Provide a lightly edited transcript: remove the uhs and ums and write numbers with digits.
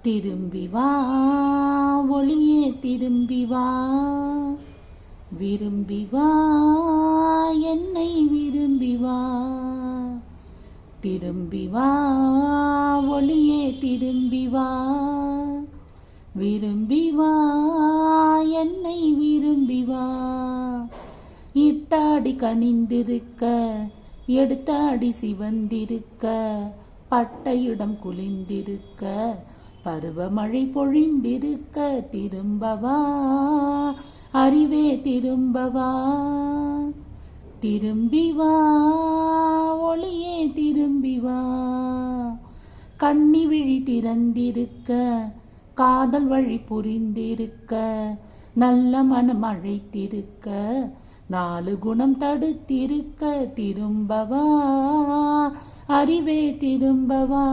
திரும்பி வா ஒளியே திரும்பி வா, விரும்பி வா என்னை விரும்பி வா. திரும்பி வா ஒளியே திரும்பி வா, விரும்பி வா என்னை விரும்பி வா. இட்டாடி கனிந்திருக்க எடுத்தாடி சிவந்திருக்க, பட்டையிடம் குளிந்திருக்க பருவமழை பொழிந்திருக்க. திரும்பவா அறிவே திரும்பவா, திரும்பி வா ஒளியே திரும்பி வா. கண்ணி விழி திறந்திருக்க காதல் வழி புரிந்திருக்க, நல்ல மனம் அழைத்திருக்க 4 குணம் தடுத்திருக்க. திரும்பவா அறிவே திரும்பவா.